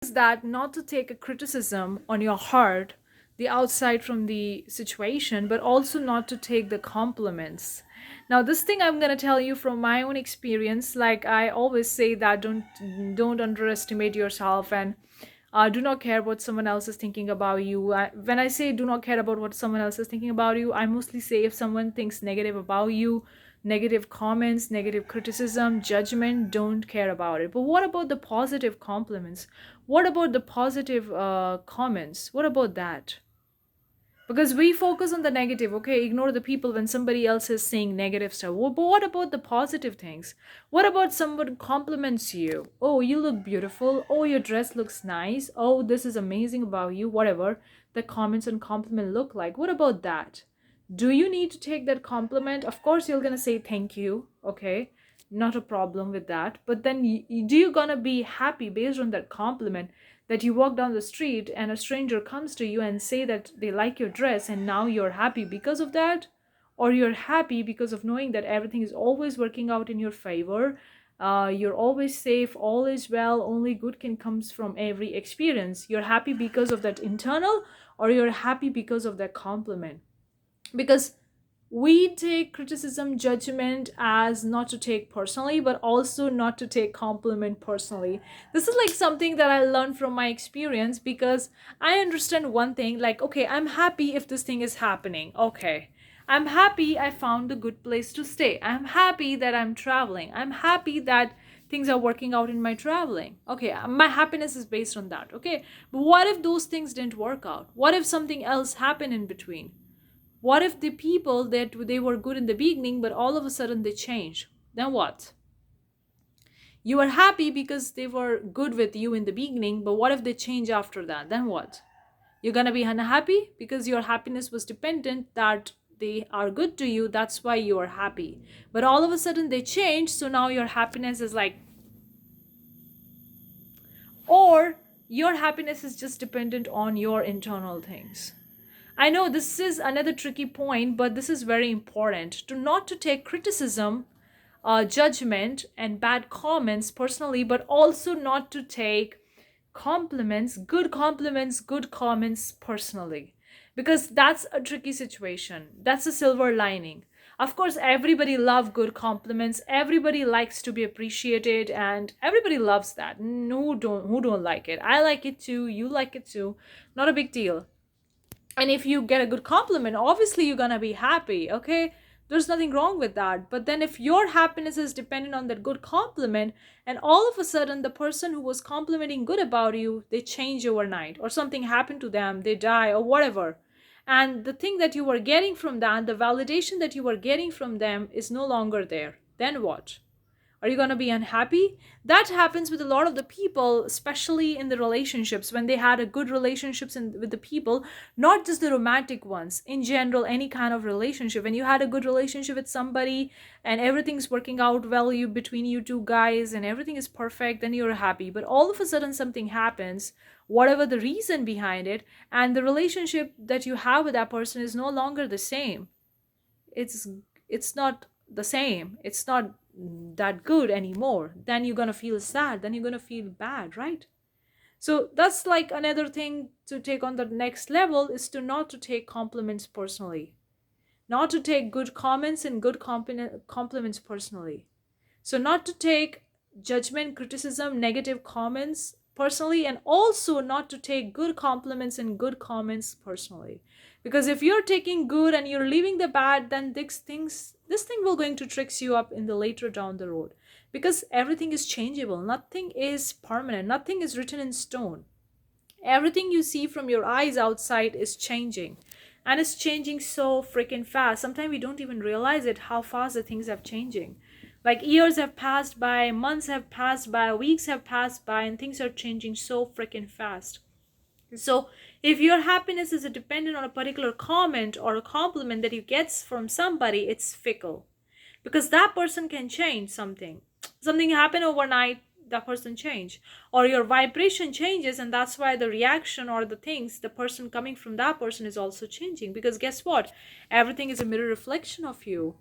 Is that not to take a criticism on your heart, the outside from the situation, but also not to take the compliments. Now, this thing I'm going to tell you from my own experience. Like I always say that don't underestimate yourself, and do not care what someone else is thinking about you. When I say do not care about what someone else is thinking about you, I mostly say if someone thinks negative about you, negative comments, negative criticism, judgment, don't care about it. But what about the positive compliments? What about the positive comments? What about that? Because we focus on the negative, okay, ignore the people when somebody else is saying negative stuff. But what about the positive things? What about someone compliments you? Oh, you look beautiful. Oh, your dress looks nice. Oh, this is amazing about you. Whatever the comments and compliment look like, what about that? Do you need to take that compliment? Of course you're gonna say thank you, okay, not a problem with that. But then do you gonna be happy based on that compliment, that you walk down the street and a stranger comes to you and say that they like your dress and now you're happy because of that? Or you're happy because of knowing that everything is always working out in your favor, you're always safe, all is well, only good can comes from every experience. You're happy because of that internal, or you're happy because of that compliment? Because we take criticism, judgment as not to take personally, but also not to take compliment personally. This is like something that I learned from my experience, because I understand one thing, like, okay, I'm happy if this thing is happening, okay, I'm happy I found a good place to stay, I'm happy that I'm traveling, I'm happy that things are working out in my traveling, okay, my happiness is based on that, okay. But what if those things didn't work out? What if something else happened in between? What if the people that they were good in the beginning, but all of a sudden they change? Then what? You are happy because they were good with you in the beginning, but what if they change after that? Then what? You're gonna be unhappy because your happiness was dependent that they are good to you. That's why you are happy. But all of a sudden they change, so now your happiness is like, or your happiness is just dependent on your internal things. I know this is another tricky point, but this is very important to not to take criticism, judgment, and bad comments personally, but also not to take compliments, good comments personally, because that's a tricky situation. That's a silver lining. Of course, everybody loves good compliments. Everybody likes to be appreciated, and everybody loves that. No, who don't like it? I like it too. You like it too. Not a big deal. And if you get a good compliment, obviously you're gonna be happy, okay, there's nothing wrong with that. But then if your happiness is dependent on that good compliment, and all of a sudden the person who was complimenting good about you, they change overnight, or something happened to them, they die or whatever, and the thing that you were getting from that, the validation that you were getting from them, is no longer there, then what? Are you going to be unhappy? That happens with a lot of the people, especially in the relationships, when they had a good relationships with the people, not just the romantic ones, in general, any kind of relationship. When you had a good relationship with somebody and everything's working out well, you between you two guys, and everything is perfect, then you're happy. But all of a sudden something happens, whatever the reason behind it, and the relationship that you have with that person is no longer the same. It's it's not the same, it's not that good anymore. Then you're gonna feel sad, then you're gonna feel bad, right? So that's like another thing to take on the next level, is to not to take compliments personally, not to take good comments and good compliments personally. So not to take judgment, criticism, negative comments personally, and also not to take good compliments and good comments personally. Because if you're taking good and you're leaving the bad, then this thing will going to tricks you up in the later down the road. Because everything is changeable, nothing is permanent, nothing is written in stone. Everything you see from your eyes outside is changing, and it's changing so freaking fast. Sometimes we don't even realize it, how fast the things are changing. Like years have passed by, months have passed by, weeks have passed by, and things are changing so freaking fast. So if your happiness is dependent on a particular comment or a compliment that you get from somebody, it's fickle, because that person can change something happen overnight, that person change, or your vibration changes, and that's why the reaction or the things, the person coming from that person is also changing. Because guess what, everything is a mirror reflection of you.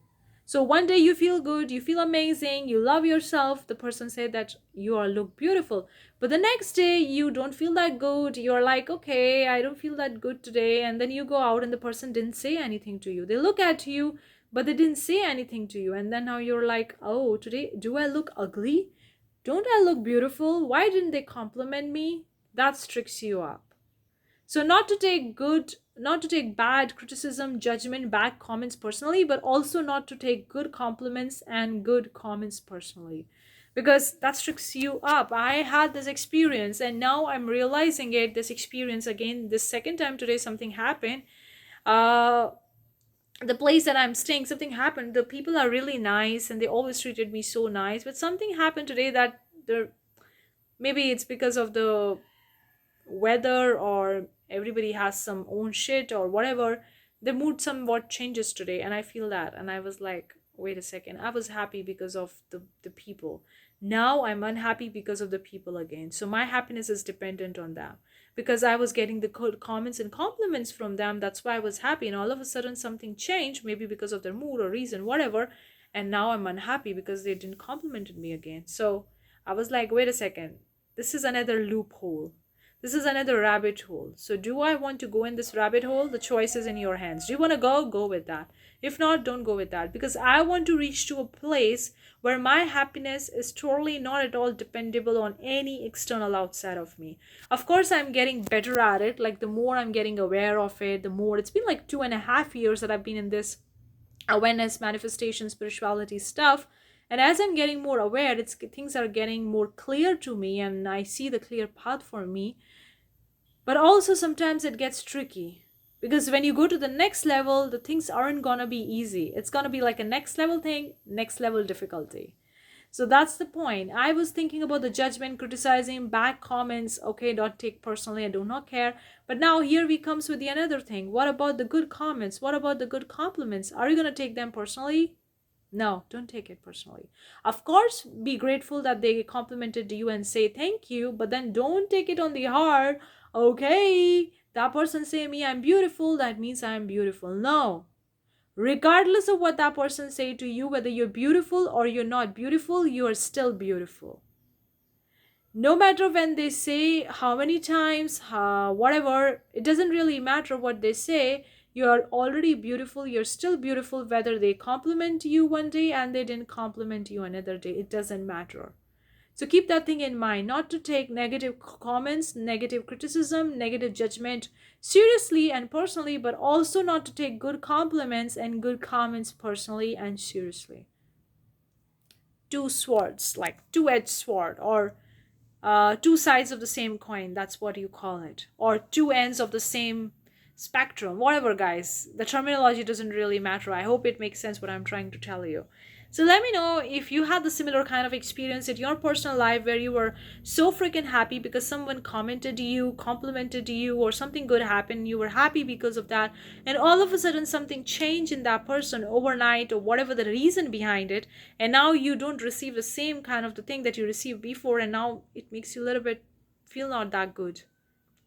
So one day you feel good, you feel amazing, you love yourself, the person said that you are look beautiful. But the next day you don't feel that good, you're like, okay, I don't feel that good today, and then you go out and the person didn't say anything to you. They look at you, but they didn't say anything to you, and then now you're like, oh, today do I look ugly? Don't I look beautiful? Why didn't they compliment me? That tricks you up. So not to take bad criticism, judgment, bad comments personally, but also not to take good compliments and good comments personally, because that tricks you up. I had this experience and now I'm realizing it, this experience again, this second time today something happened. uh the place that I'm staying, something happened. The people are really nice and they always treated me so nice, but something happened today that the maybe it's because of the weather, or everybody has some own shit or whatever. The mood somewhat changes today and I feel that, and I was like, wait a second, I was happy because of the people. Now I'm unhappy because of the people again. So my happiness is dependent on them, because I was getting the good comments and compliments from them. That's why I was happy, and all of a sudden something changed, maybe because of their mood or reason, whatever, and now I'm unhappy because they didn't complimented me again. So I was like, wait a second, this is another loophole, this is another rabbit hole. So, do I want to go in this rabbit hole? The choice is in your hands. Do you want to go? Go with that. If not, don't go with that. Because I want to reach to a place where my happiness is totally not at all dependable on any external outside of me. Of course, I'm getting better at it. Like, the more I'm getting aware of it, the more. It's been like 2.5 years that I've been in this awareness, manifestation, spirituality stuff. And as I'm getting more aware, it's things are getting more clear to me, and I see the clear path for me. But also sometimes it gets tricky, because when you go to the next level, the things aren't gonna be easy. It's gonna be like a next level thing, next level difficulty. So that's the point. I was thinking about the judgment, criticizing, bad comments. Okay, don't take personally, I do not care. But now here we comes with the another thing. What about the good comments? What about the good compliments? Are you gonna take them personally? No, don't take it personally. Of course, be grateful that they complimented you and say thank you, but then don't take it on the heart. Okay, that person say me I'm beautiful, that means I'm beautiful. No. Regardless of what that person say to you, whether you're beautiful or you're not beautiful, you are still beautiful. No matter when they say how many times, whatever, it doesn't really matter what they say. You're already beautiful, you're still beautiful, whether they compliment you one day and they didn't compliment you another day, it doesn't matter. So keep that thing in mind, not to take negative comments, negative criticism, negative judgment seriously and personally, but also not to take good compliments and good comments personally and seriously. Two swords, like two-edged sword, or two sides of the same coin, that's what you call it, or two ends of the same spectrum, whatever, guys. The terminology doesn't really matter. I hope it makes sense what I'm trying to tell you. So let me know if you had the similar kind of experience in your personal life, where you were so freaking happy because someone commented you, complimented you, or something good happened, you were happy because of that, and all of a sudden something changed in that person overnight, or whatever the reason behind it, and now you don't receive the same kind of the thing that you received before, and now it makes you a little bit feel not that good.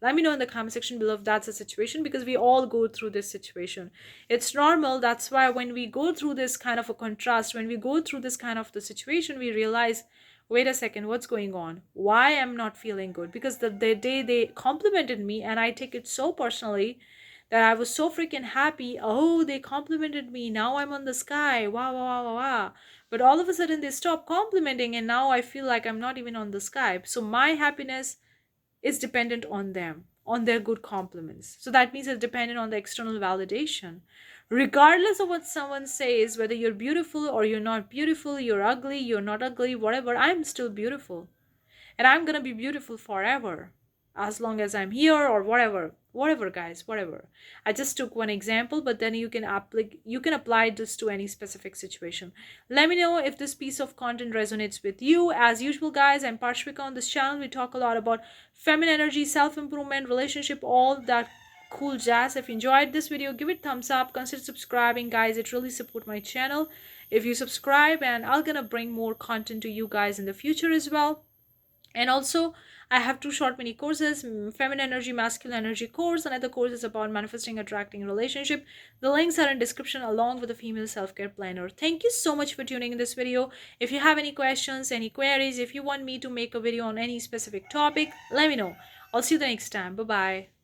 Let me know in the comment section below if that's a situation, because we all go through this situation. It's normal. That's why when we go through this kind of a contrast, when we go through this kind of the situation, we realize, wait a second, what's going on? Why I'm not feeling good? Because the day they complimented me, and I take it so personally, that I was so freaking happy. Oh, they complimented me. Now I'm on the sky. Wow, wow, wow, wow, wow. But all of a sudden they stop complimenting, and now I feel like I'm not even on the sky. So my happiness is dependent on them, on their good compliments. So that means it's dependent on the external validation. Regardless of what someone says, whether you're beautiful or you're not beautiful, you're ugly, you're not ugly, whatever, I'm still beautiful. And I'm gonna be beautiful forever, as long as I'm here, or whatever, guys, whatever. I just took one example, but then you can apply this to any specific situation. Let me know if this piece of content resonates with you. As usual, guys, I'm Parshvika. On this channel we talk a lot about feminine energy, self-improvement, relationship, all that cool jazz. If you enjoyed this video, give it thumbs up, consider subscribing, guys. It really support my channel if you subscribe, and I'm gonna bring more content to you guys in the future as well. And also, I have two short mini courses, feminine energy, masculine energy course. Another course is about manifesting attracting relationship. The links are in description along with the female self-care planner. Thank you so much for tuning in this video. If you have any questions, any queries, if you want me to make a video on any specific topic, let me know. I'll see you the next time. Bye bye.